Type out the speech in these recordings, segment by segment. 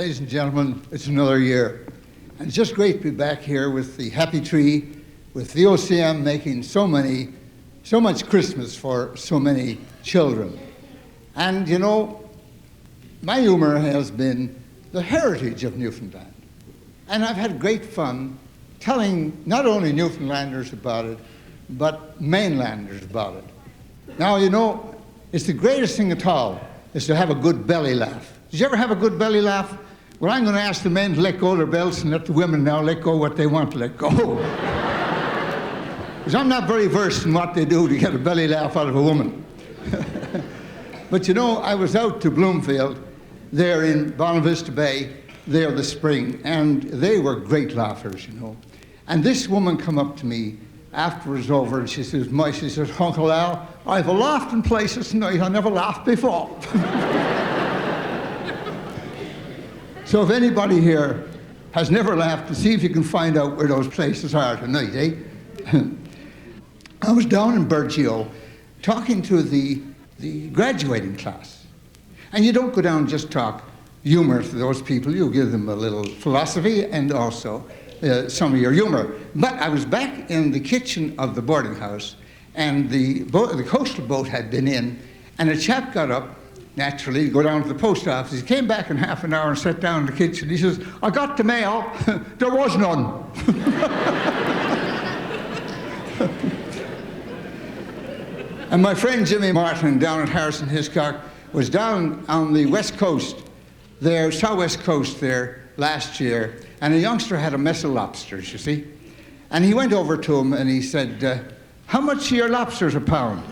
Ladies and gentlemen, it's another year. And it's just great to be back here with the Happy Tree, with the OCM making so much Christmas for so many children. And you know, my humor has been the heritage of Newfoundland. And I've had great fun telling not only Newfoundlanders about it, but mainlanders about it. Now, you know, it's the greatest thing at all, is to have a good belly laugh. Did you ever have a good belly laugh? Well, I'm going to ask the men to let go of their belts and let the women now let go what they want to let go. Because I'm not very versed in what they do to get a belly laugh out of a woman. But you know, I was out to Bloomfield, there in Bonavista Bay, there this spring, and they were great laughers, you know. And this woman come up to me after it was over, and she says, Uncle Al, I've a laughed in places tonight I never laughed before. So if anybody here has never laughed, see if you can find out where those places are tonight, eh? I was down in Burgeo talking to the graduating class. And you don't go down and just talk humor to those people. You give them a little philosophy and also some of your humor. But I was back in the kitchen of the boarding house, and the coastal boat had been in, and a chap got up, naturally, to go down to the post office. He came back in half an hour and sat down in the kitchen. He says, I got the mail. There was none. And my friend Jimmy Martin down at Harrison Hiscock was down on the west coast there, southwest coast there last year, and a youngster had a mess of lobsters, you see. And he went over to him and he said, how much are your lobsters a pound?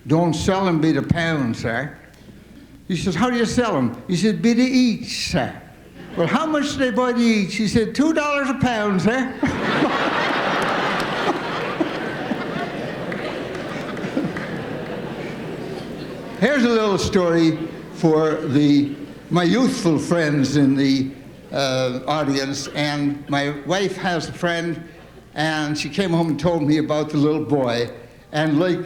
Don't sell them by the pound, sir. He says, how do you sell them? He said, by the each, sir. Well, how much do they buy the each? He said, $2 a pound, sir. Here's a little story for my youthful friends in the audience, and my wife has a friend, and she came home and told me about the little boy, and like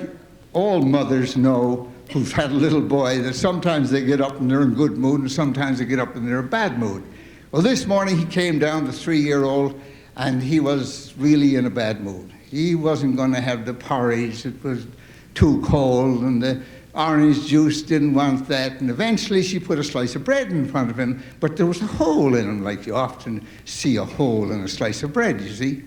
all mothers know who've had a little boy, that sometimes they get up and they're in good mood, and sometimes they get up and they're in bad mood. Well, this morning he came down, the 3-year-old, and he was really in a bad mood. He wasn't going to have the porridge, it was too cold, and the orange juice didn't want that, and eventually she put a slice of bread in front of him, but there was a hole in him, like you often see a hole in a slice of bread, you see.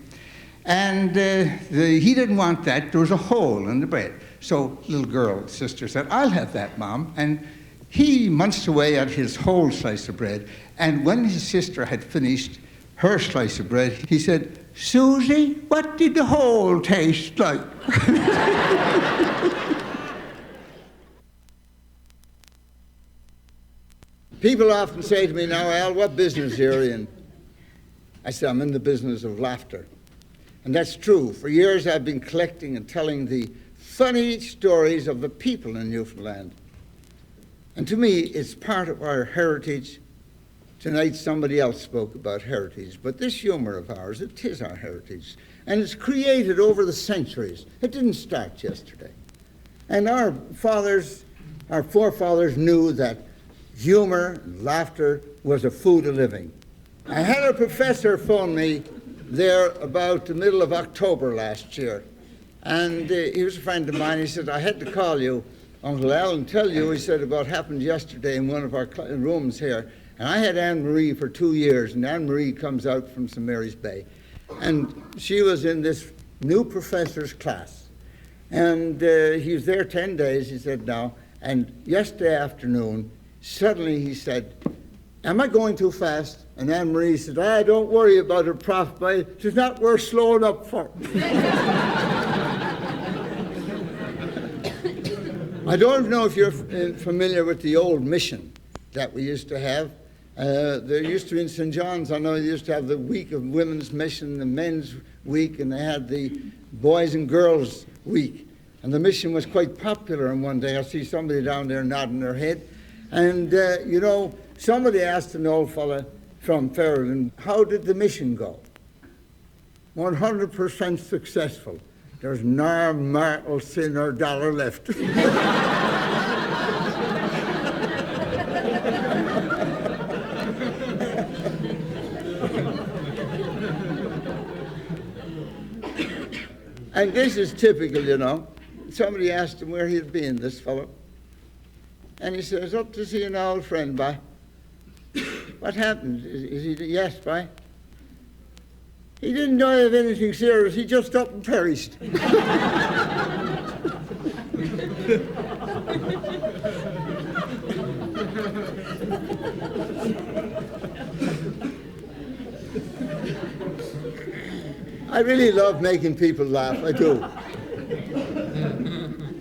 And he didn't want that, there was a hole in the bread. So little girl, sister said, I'll have that, Mom. And he munched away at his whole slice of bread, and when his sister had finished her slice of bread, he said, Susie, what did the hole taste like? People often say to me now, Al, what business are you in? I say, I'm in the business of laughter. And that's true. For years I've been collecting and telling the funny stories of the people in Newfoundland. And to me, it's part of our heritage. Tonight somebody else spoke about heritage, but this humor of ours, it is our heritage. And it's created over the centuries. It didn't start yesterday. And our forefathers knew that humor and laughter was a food of living. I had a professor phone me there about the middle of October last year. And he was a friend of mine. He said, I had to call you, Uncle Al, and tell you, he said, about happened yesterday in one of our rooms here. And I had Anne-Marie for 2 years, and Anne-Marie comes out from St. Mary's Bay. And she was in this new professor's class. And he was there 10 days, he said, now. And yesterday afternoon, suddenly he said, am I going too fast? And Anne-Marie said, don't worry about it, Prof, but it's not worth slowing up for. I don't know if you're familiar with the old mission that we used to have. There used to be in St. John's, I know they used to have the week of women's mission, the men's week, and they had the boys and girls week. And the mission was quite popular, and one day I see somebody down there nodding their head. And, you know, somebody asked an old fella from Fairland, how did the mission go? 100% successful. There's no mortal sin or dollar left. And this is typical, you know. Somebody asked him where he'd been, this fellow. And he says, up to see an old friend, by. What happened? Is he, yes, by? He didn't die of anything serious, he just up and perished. I really love making people laugh, I do.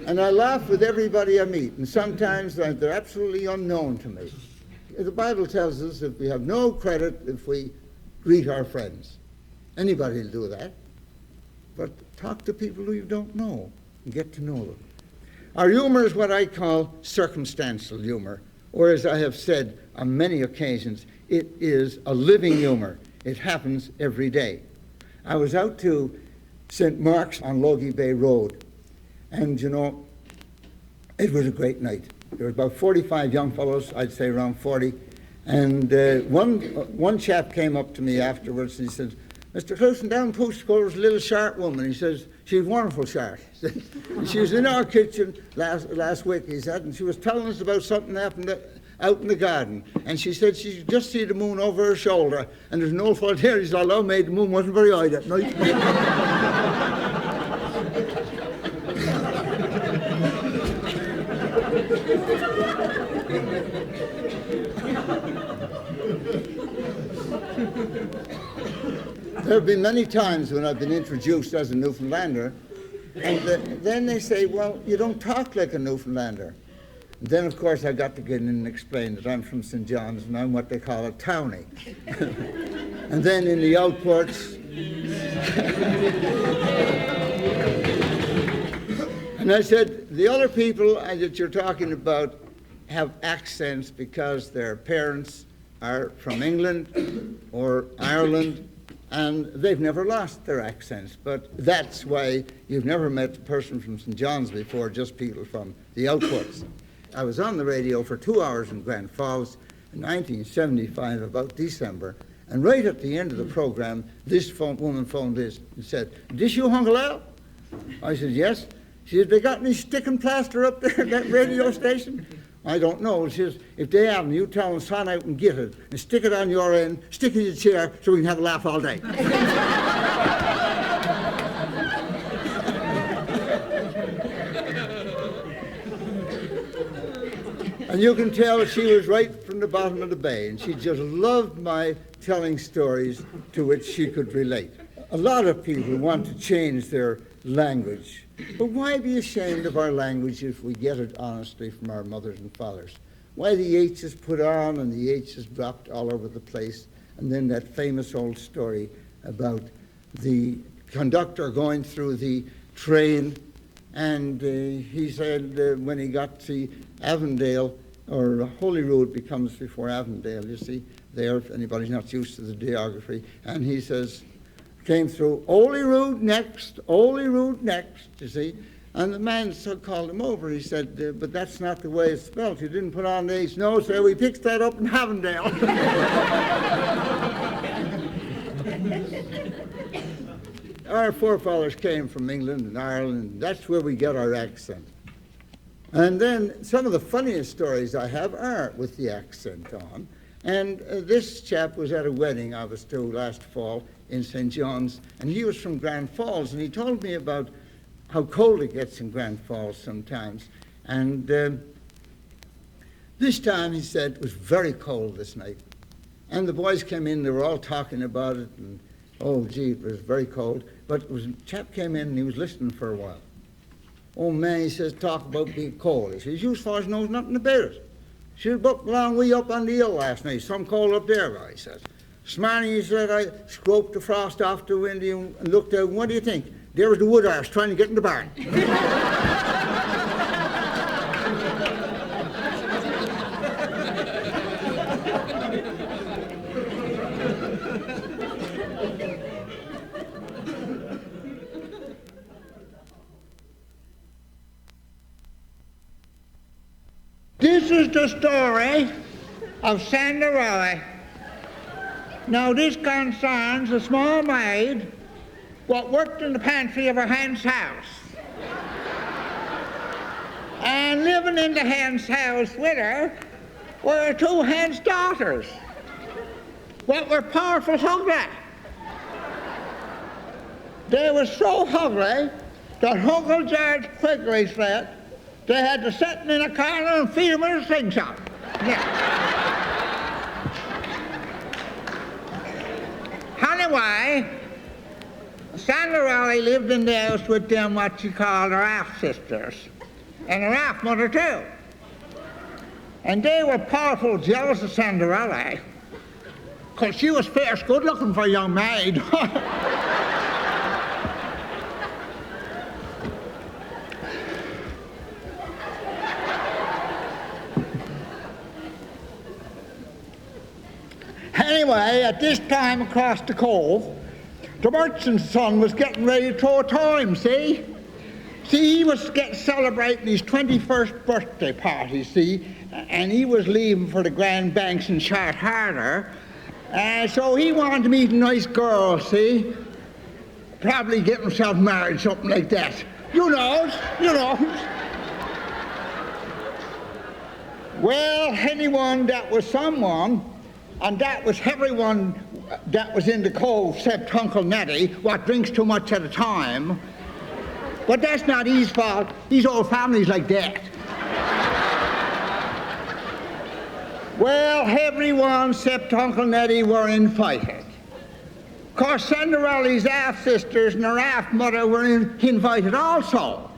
And I laugh with everybody I meet, and sometimes they're absolutely unknown to me. The Bible tells us that we have no credit if we greet our friends. Anybody will do that. But talk to people who you don't know and get to know them. Our humor is what I call circumstantial humor, or as I have said on many occasions, it is a living humor. It happens every day. I was out to St. Mark's on Logie Bay Road, and you know, it was a great night. There were about 45 young fellows, I'd say around 40, and one chap came up to me afterwards and he said, Mr. Clouston, down Post School was a little short woman. He says, she's wonderful short. She was in our kitchen last week, he said, and she was telling us about something that happened out in the garden. And she said she just see the moon over her shoulder, and there's no fault here. He said, although made the moon wasn't very high that night. There have been many times when I've been introduced as a Newfoundlander, and then they say, well, you don't talk like a Newfoundlander. And then, of course, I got to get in and explain that I'm from St. John's and I'm what they call a townie. And then in the outports, and I said, the other people that you're talking about have accents because their parents are from England or Ireland, and they've never lost their accents. But that's why you've never met a person from St. John's before, just people from the outports. I was on the radio for 2 hours in Grand Falls in 1975, about December, and right at the end of the program, this woman phoned this and said, "This you, Uncle Al?" I said, "Yes." She said, "They got any Stickin plaster up there at that radio station?" "I don't know." She says, "If they haven't, you tell them to sign out and get it, and stick it on your end, stick it in your chair, so we can have a laugh all day." And you can tell she was right from the bottom of the bay, and she just loved my telling stories to which she could relate. A lot of people want to change their language, but why be ashamed of our language if we get it honestly from our mothers and fathers? Why the H is put on and the H is dropped all over the place? And then that famous old story about the conductor going through the train, and he said when he got to Avondale, or Holyrood becomes before Avondale, you see, there, if anybody's not used to the geography, and he says, came through Olyrood next, you see, and the man called him over. He said, "But that's not the way it's spelled. You didn't put on the H." "No, sir, we picked that up in Avondale." Our forefathers came from England and Ireland, and that's where we get our accent. And then some of the funniest stories I have are with the accent on. And this chap was at a wedding I was to last fall in St. John's, and he was from Grand Falls, and he told me about how cold it gets in Grand Falls sometimes. And this time, he said, it was very cold this night. And the boys came in, they were all talking about it, and oh, gee, it was very cold. But a chap came in, and he was listening for a while. "Oh, man," he says, "talk about being cold." He says, "You fellas knows nothing about it. She was up along way up on the hill last night, some cold up there," he says. "This morning," he said, "I scraped the frost off the window and looked out, and what do you think? There was the Wood'arse trying to get in the barn." This is the story of Cinderelly. Now this concerns a small maid what worked in the pantry of her hen's house. And living in the hen's house with her were her two hen's daughters, what were powerful hungry. They were so hungry that Uncle George Quigley said they had to sit in a corner and feed them in a string shop. Yeah. Anyway, Cinderelly lived in the house with them what she called her half-sisters, and her half-mother too. And they were powerful jealous of Cinderelly, because she was fierce good looking for a young maid. Anyway, at this time across the cove, the merchant's son was getting ready to throw a time, see? See, he was celebrating his 21st birthday party, see? And he was leaving for the Grand Banks in Short Harbour. So he wanted to meet a nice girl, see? Probably get himself married, something like that. You know. Well, anyone that was someone, and that was everyone that was in the cove except Uncle Nettie, what drinks too much at a time. But that's not his fault. His old family's like that. Well, everyone except Uncle Nettie were invited. Of course, Cinderelly's half-sisters and her half-mother were invited also.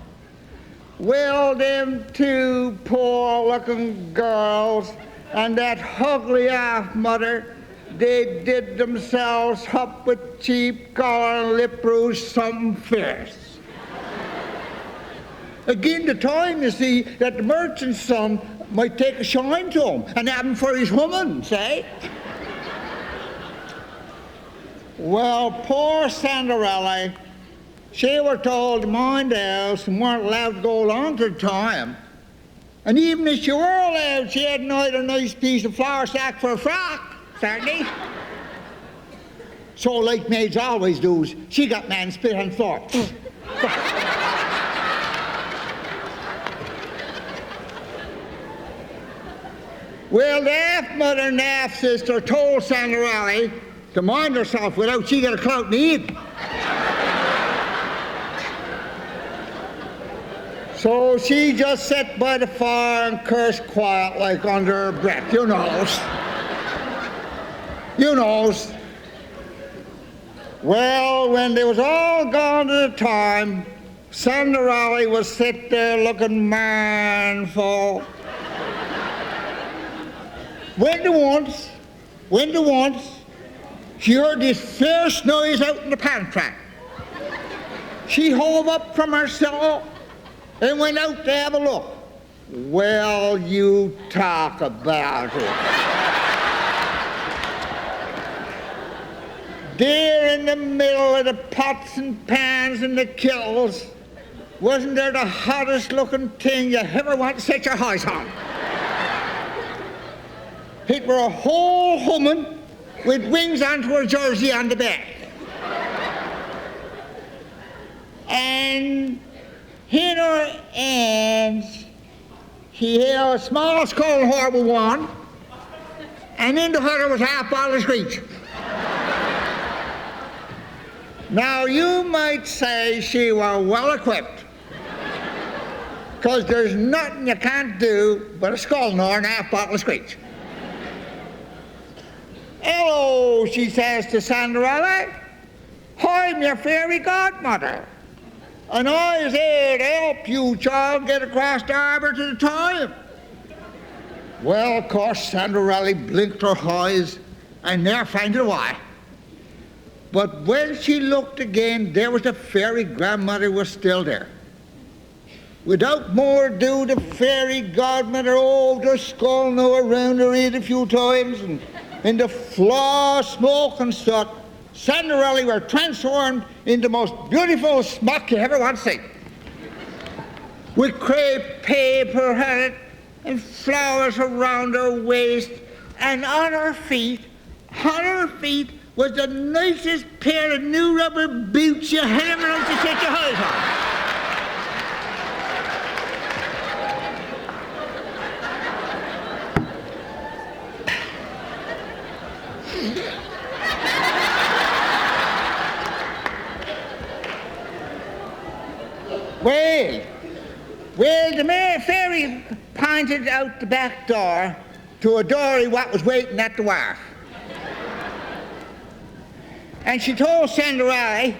Well, them two poor-looking girls and that ugly half-mother, they did themselves up with cheap collar and lip rouge something fierce. Again, the time, you see, that the merchant's son might take a shine to him and have him for his woman, say? Well, poor Cinderelly, she were told to mind the house and weren't allowed to go along to the time. And even if she were allowed, she had neither a nice piece of flour sack for a frock, certainly. So, like maids always do, she got man spit on the floor. Well, the half-mother and half-sister told Cinderelly to mind herself without she got a clout in the eat. So she just sat by the fire and cursed quiet like under her breath, you knows. You knows. Well, when they was all gone to the time, Cinderelly was sit there looking manful. When to once, she heard this fierce noise out in the pantry. She hove up from her cellar and went out to have a look. Well, you talk about it. There in the middle of the pots and pans and the kettles, wasn't there the hottest looking thing you ever want to set your eyes on? It were a whole woman with wings onto her jersey on the back. And in her hands, she held a small skull horrible one, and in the other was half bottle of screech. Now, you might say she were well equipped, because there's nothing you can't do but a skull gnawer and half bottle of screech. Hello, she says to Cinderelly. I'm your fairy godmother, and I is here to help you, child, get across the harbour to the time. Well, of course, Cinderelly blinked her eyes and never found it why. But when she looked again, there was the fairy grandmother was still there. Without more ado, the fairy godmother oved her skull now around her head a few times, and in the floor smoke and soot, Cinderelly were transformed into the most beautiful smock you ever want to see. With crepe paper on it, and flowers around her waist, and on her feet was the nicest pair of new rubber boots you had ever out to set your eyes on. Well, the Mare Fairy pointed out the back door to a dory what was waiting at the wharf. And she told Cinderelly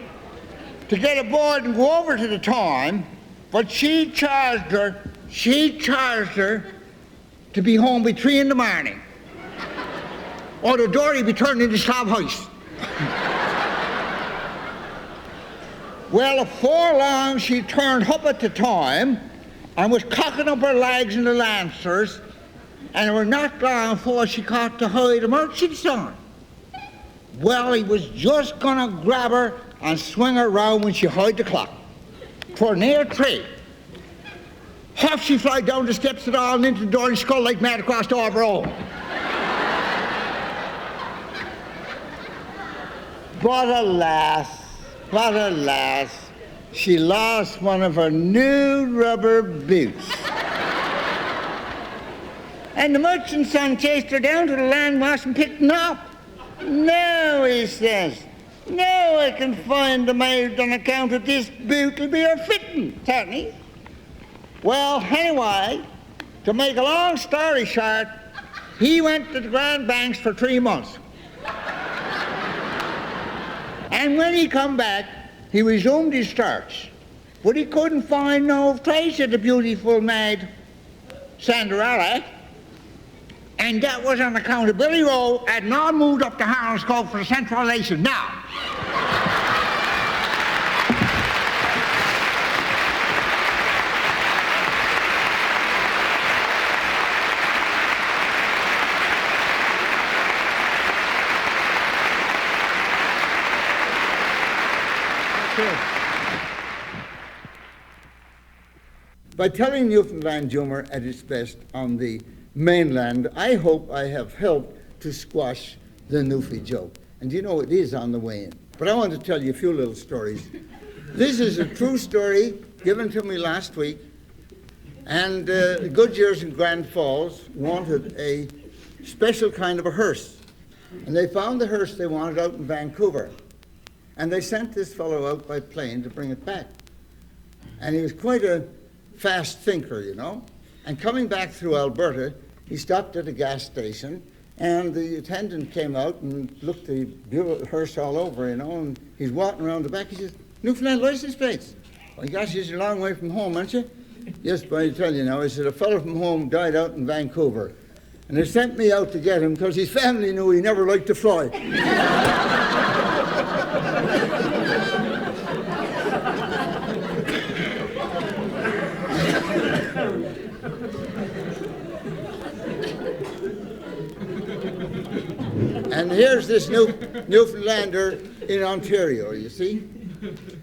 to get aboard and go over to the time, but she charged her to be home by 3 in the morning, or the dory be turned into slab house. Well, afore long, she turned up at the time and was cocking up her legs in the lancers, and it was not long before she caught the high the merchant's son. Well, he was just gonna grab her and swing her round when she hied the clock. 'Twere near 3. Off she fly down the steps at all and into the door and skull like mad across the harbour home. But alas, she lost one of her new rubber boots. And the merchant's son chased her down to the landwash and picked them up. "Now," he says, "now I can find the maid on account of this boot will be her fitting, certainly." Well, anyway, to make a long story short, he went to the Grand Banks for 3 months. And when he come back, he resumed his search, but he couldn't find no trace of the beautiful maid, Cinderelly. And that was on account of Billy Rowe had not moved up to Harlan's Cove for the Central Relation. Now, by telling Newfoundland humour at its best on the mainland, I hope I have helped to squash the Newfie joke. And you know, it is on the way in. But I want to tell you a few little stories. This is a true story given to me last week. And Goodyear's in Grand Falls wanted a special kind of a hearse. And they found the hearse they wanted out in Vancouver. And they sent this fellow out by plane to bring it back. And he was quite a fast thinker, you know. And coming back through Alberta, he stopped at a gas station, and the attendant came out and looked the hearse all over, you know, and he's walking around the back. He says, "Newfoundland license plates." "Well, gosh, you're a long way from home, aren't you?" "Yes, but I tell you now," he said, "a fellow from home died out in Vancouver, and they sent me out to get him because his family knew he never liked to fly." And here's this Newfoundlander in Ontario, you see?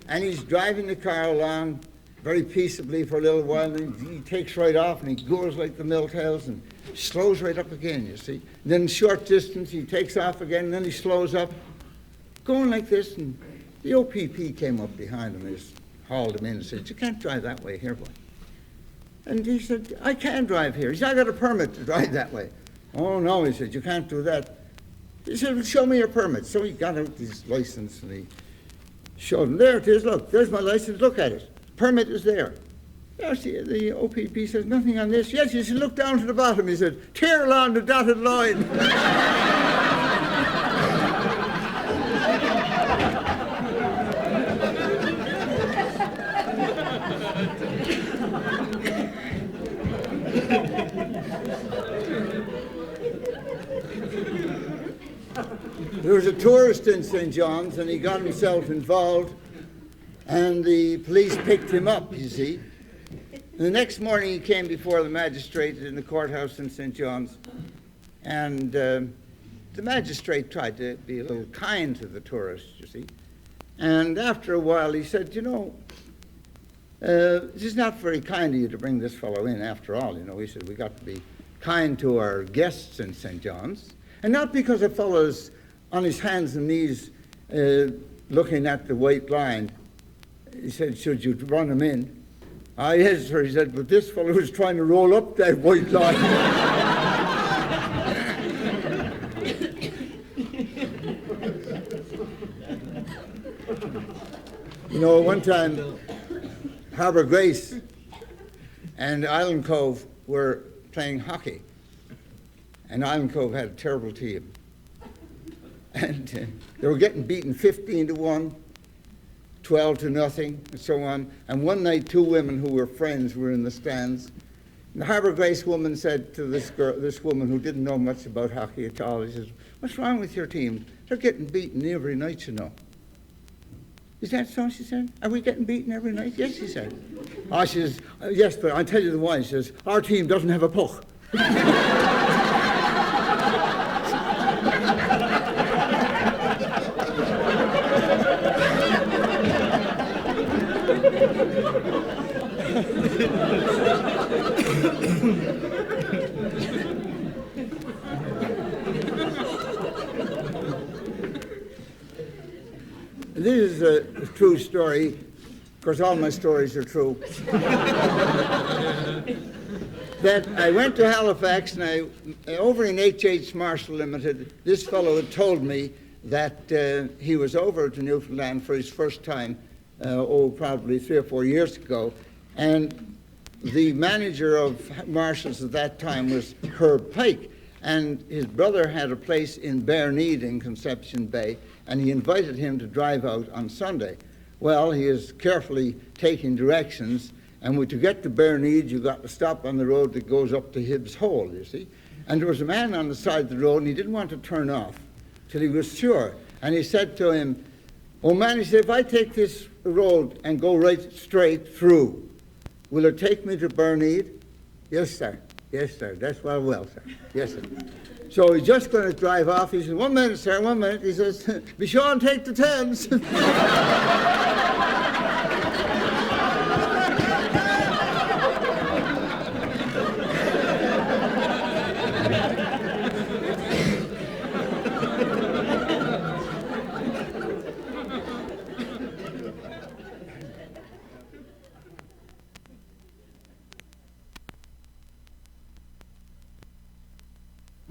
And he's driving the car along very peaceably for a little while, and he takes right off, and he goes like the milltails and slows right up again, you see? And then short distance, he takes off again, and then he slows up, going like this, and the OPP came up behind him and just hauled him in and said, "You can't drive that way here, boy." And he said, "I can drive here." He said, "I got a permit to drive that way." "Oh, no," he said, "you can't do that." He said, "Well, show me your permit." So he got out his license and he showed him. "There it is, look, there's my license, look at it. Permit is there." Yes, the OPP says, "Nothing on this." "Yes," he said, "look down to the bottom." He said, "Tear along the dotted line." There was a tourist in St. John's, and he got himself involved, and the police picked him up, you see. And the next morning he came before the magistrate in the courthouse in St. John's, and the magistrate tried to be a little kind to the tourist, you see. And after a while he said, "You know, this is not very kind of you to bring this fellow in after all, you know." He said, "We got to be kind to our guests in St. John's, and not because a fellow's on his hands and knees looking at the white line. He said, should you run him in? Ah, yes, sir. He said, but this fellow was trying to roll up that white line. You know, one time, Harbour Grace and Island Cove were playing hockey. And Island Cove had a terrible team. And they were getting beaten 15-1, 12-0, and so on. And one night, two women who were friends were in the stands. And the Harbour Grace woman said to this woman who didn't know much about hockey at all, she says, what's wrong with your team? They're getting beaten every night, you know. Is that so? She said. Are we getting beaten every night? Yes, she said. Oh, she says, yes, but I'll tell you the why. She says, our team doesn't have a puck. This is a true story. Of course, all my stories are true. That I went to Halifax, and over in H.H. Marshall Limited, this fellow had told me that he was over to Newfoundland for his first time, probably 3 or 4 years ago, and the manager of Marshall's at that time was Herb Pike, and his brother had a place in Berneed in Conception Bay, and he invited him to drive out on Sunday. Well, he is carefully taking directions, and to get to Berneed, you got to stop on the road that goes up to Hibbs Hole, you see. And there was a man on the side of the road, and he didn't want to turn off till he was sure. And he said to him, oh man, he said, if I take this road and go right straight through, will it take me to Berneed? Yes, sir. Yes, sir. That's well, sir. Yes, sir. So he's just going to drive off. He says, 1 minute, sir, 1 minute. He says, be sure and take the Thames.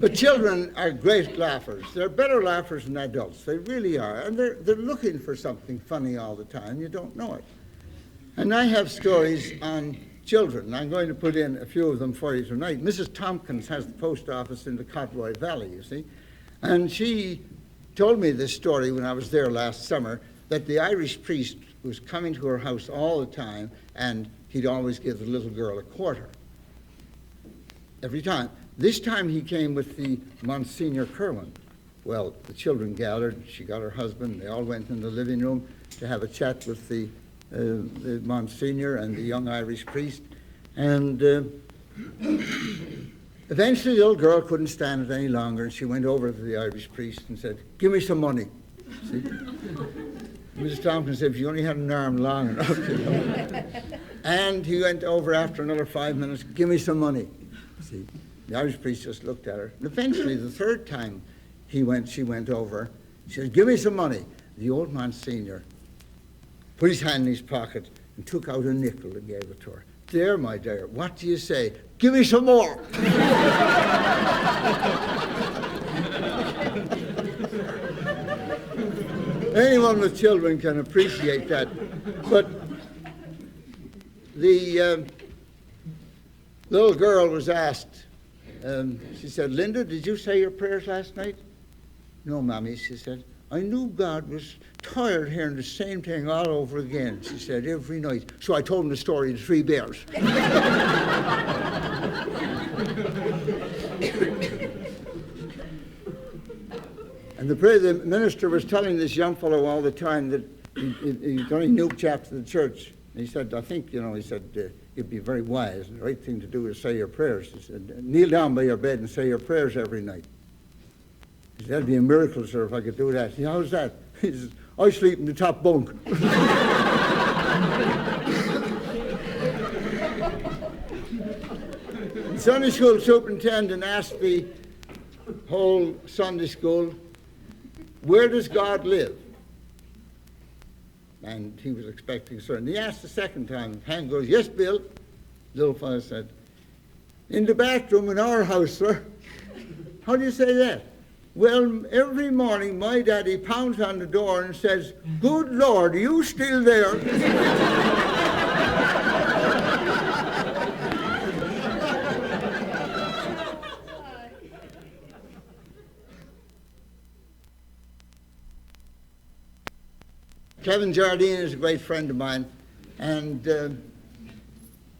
But children are great laughers. They're better laughers than adults. They really are. And they're looking for something funny all the time. You don't know it. And I have stories on children. I'm going to put in a few of them for you tonight. Mrs. Tompkins has the post office in the Conroy Valley, you see. And she told me this story when I was there last summer, that the Irish priest was coming to her house all the time, and he'd always give the little girl a quarter. Every time. This time he came with the Monsignor Kerwin. Well, the children gathered, she got her husband, they all went in the living room to have a chat with the Monsignor and the young Irish priest. And eventually the little girl couldn't stand it any longer, and she went over to the Irish priest and said, give me some money. See? Mrs. Tompkins said, if you only had an arm long enough, you know. And he went over after another 5 minutes, give me some money. See? The Irish priest just looked at her. And eventually, the third time she went over, she said, give me some money. The old Monsignor put his hand in his pocket and took out a nickel and gave it to her. There, my dear, what do you say? Give me some more. Anyone with children can appreciate that. But the little girl was asked, she said, Linda, did you say your prayers last night? No, Mommy, she said. I knew God was tired hearing the same thing all over again, she said, every night. So I told him the story of the 3 bears. And the minister was telling this young fellow all the time that he's only new chap to the church. And he said, I think, you know, he said, it'd be very wise. The right thing to do is say your prayers. He said, kneel down by your bed and say your prayers every night. He said, that'd be a miracle, sir, if I could do that. He said, how's that? He says, I sleep in the top bunk. The Sunday school superintendent asked the whole Sunday school, where does God live? And he was expecting sir. And he asked the second time. Hank goes, yes, Bill. Little fellow said, in the bathroom in our house, sir. How do you say that? Well, every morning my daddy pounds on the door and says, good Lord, are you still there? Kevin Jardine is a great friend of mine, and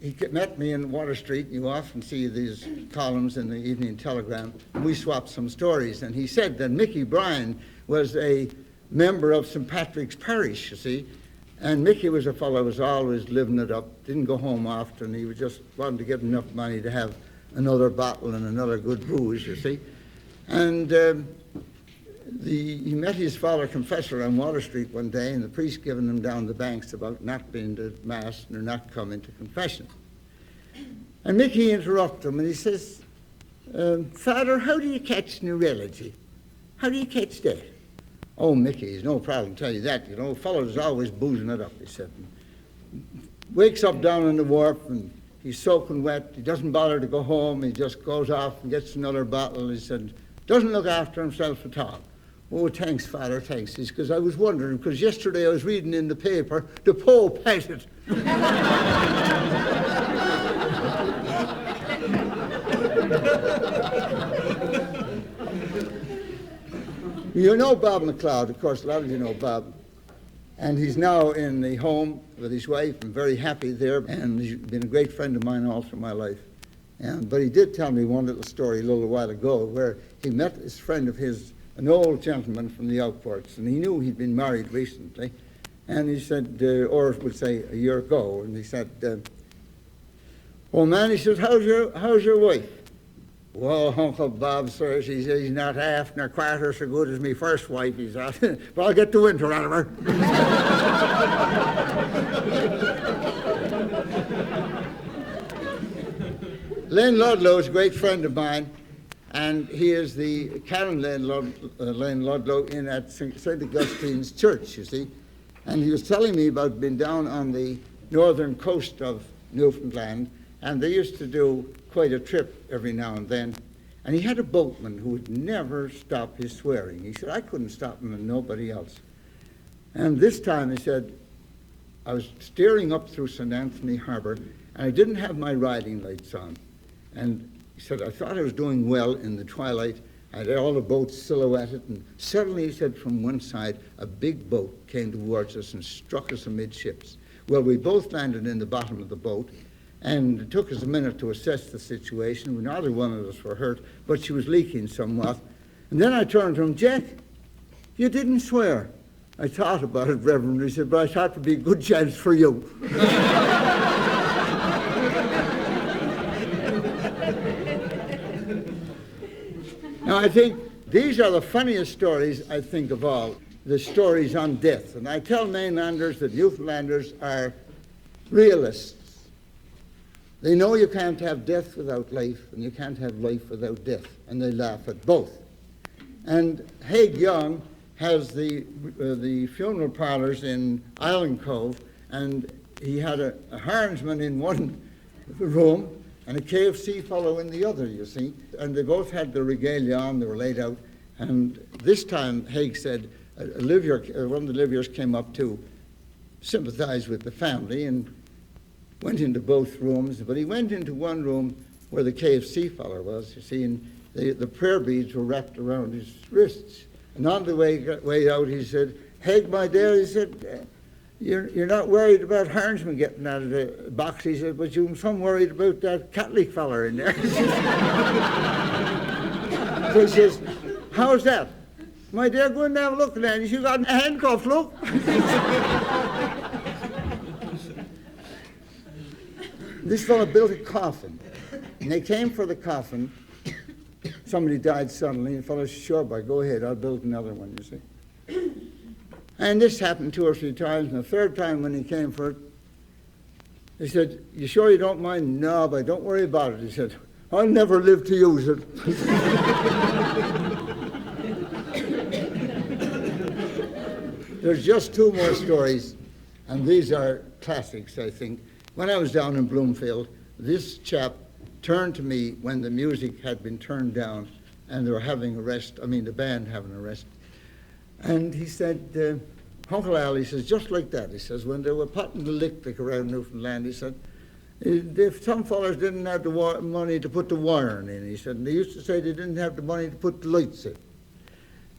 he met me in Water Street. You often see these columns in the Evening Telegram. We swapped some stories, and he said that Mickey Bryan was a member of St. Patrick's Parish, you see, and Mickey was a fellow who was always living it up, didn't go home often. He was just wanted to get enough money to have another bottle and another good booze, you see. And he met his father confessor on Water Street one day, and the priest giving him down the banks about not being to Mass or not coming to confession. And Mickey interrupted him, and he says, Father, how do you catch neuralagie? How do you catch that? Oh, Mickey, there's no problem, tell you that. You know, fellows always boozing it up, he said. Wakes up down on the wharf, and he's soaking wet. He doesn't bother to go home. He just goes off and gets another bottle. He said, doesn't look after himself at all. Oh, thanks, Father, thanks. He says, because I was wondering, because yesterday I was reading in the paper, the Pope has it. You know Bob McLeod, of course, a lot of you know Bob. And he's now in the home with his wife and very happy there, and he's been a great friend of mine all through my life. But he did tell me one little story a little while ago where he met this friend of his, an old gentleman from the outports, and he knew he'd been married recently. And he said, or would say a year ago, and he said, oh man, he says, how's your wife? Well, Uncle Bob, sir, she says, he's not half nor quarter so good as me first wife, he said. But I'll get the winter out of her. Len Ludlow is a great friend of mine, and he is the Karen Len Ludlow in at St. Augustine's Church, you see. And he was telling me about being down on the northern coast of Newfoundland, and they used to do quite a trip every now and then. And he had a boatman who would never stop his swearing. He said, I couldn't stop him and nobody else. And this time, he said, I was steering up through St. Anthony Harbor, and I didn't have my riding lights on. And he said, I thought I was doing well in the twilight. I had all the boats silhouetted, and suddenly, he said, from one side, a big boat came towards us and struck us amidships. Well, we both landed in the bottom of the boat, and it took us a minute to assess the situation. Neither one of us were hurt, but she was leaking somewhat. And then I turned to him, Jack, you didn't swear. I thought about it, Reverend. He said, but I thought it would be a good chance for you. Now, I think these are the funniest stories, I think, of all, the stories on death. And I tell mainlanders that Newfoundlanders are realists. They know you can't have death without life, and you can't have life without death, and they laugh at both. And Haig Young has the funeral parlors in Island Cove, and he had a harnsman in one room and a KFC fellow in the other, you see. And they both had the regalia on, they were laid out. And this time, Haig said, one of the Liviers came up to sympathize with the family and went into both rooms. But he went into one room where the KFC fellow was, you see, and the prayer beads were wrapped around his wrists. And on the way out, he said, Haig, my dear, he said, you're not worried about Harnsman getting out of the box, he said, but you're some worried about that Catholic fella in there. So he says, how's that? My dear, go and have a look at that. You got a handcuff, look. This fellow built a coffin, and they came for the coffin. Somebody died suddenly, and the fellow said, sure, boy, go ahead, I'll build another one, you see. And this happened 2 or 3 times, and the third time when he came for it, he said, you sure you don't mind? No, but don't worry about it. He said, I'll never live to use it. There's just two more stories, and these are classics, I think. When I was down in Bloomfield, this chap turned to me when the music had been turned down and they were having a rest, the band having a rest. And he said, Uncle Al, he says, just like that, he says, when they were putting the lick around Newfoundland, he said, if some fellas didn't have the money to put the wiring in, he said, and they used to say they didn't have the money to put the lights in.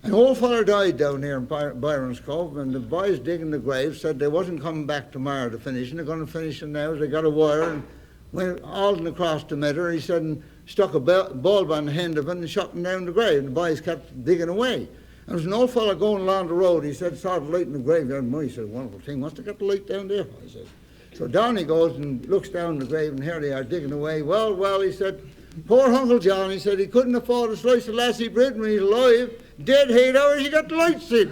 An old fella died down here in Byron's Cove, and the boys digging the grave said they wasn't coming back tomorrow to finish, and they're going to finish it now. They got a wire and went hauling across the meadow, he said, and stuck a bulb on the end of it and shutting down the grave, and the boys kept digging away. There was an old fella going along the road, he said, saw the light in the graveyard, and he said, wonderful thing, must have got the light down there, he says. So down he goes and looks down the grave, and here they are digging away. Well, he said, poor Uncle John, he said, he couldn't afford a slice of lassie bread when he's alive. Dead 8 hours, he got the lights in.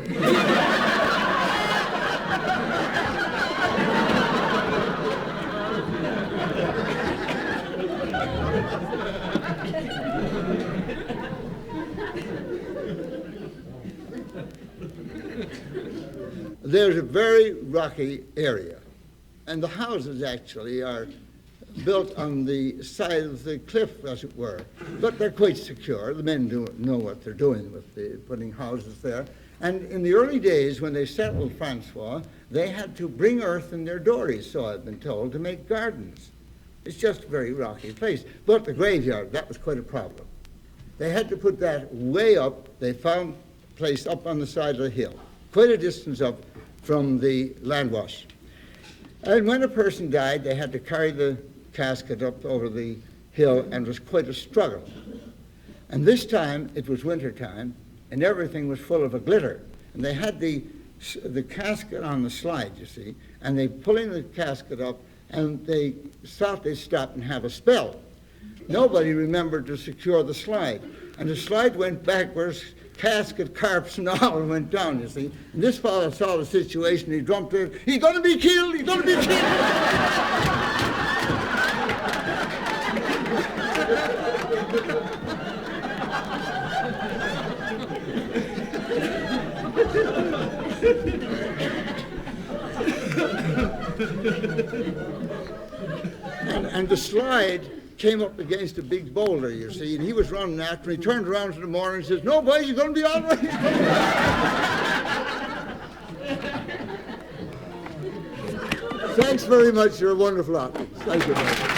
There's a very rocky area, and the houses actually are built on the side of the cliff, as it were, but they're quite secure. The men do know what they're doing with putting houses there. And in the early days, when they settled Francois, they had to bring earth in their dories, so I've been told, to make gardens. It's just a very rocky place. But the graveyard, that was quite a problem. They had to put that way up. They found a place up on the side of the hill, quite a distance up from the landwash. And when a person died, they had to carry the casket up over the hill, and it was quite a struggle. And this time, it was winter time, and everything was full of a glitter. And they had the casket on the slide, you see, and they pulling the casket up, and they thought they'd stop and have a spell. Nobody remembered to secure the slide, and the slide went backwards, casket, carps, and all went down, you see. And this fellow saw the situation, he jumped in, he's going to be killed, he's going to be killed. And the slide came up against a big boulder, you see, and he was running after. He turned around in the morning and says, "No, boys, you're going to be all right." Thanks very much. You're a wonderful audience. Thank you very much.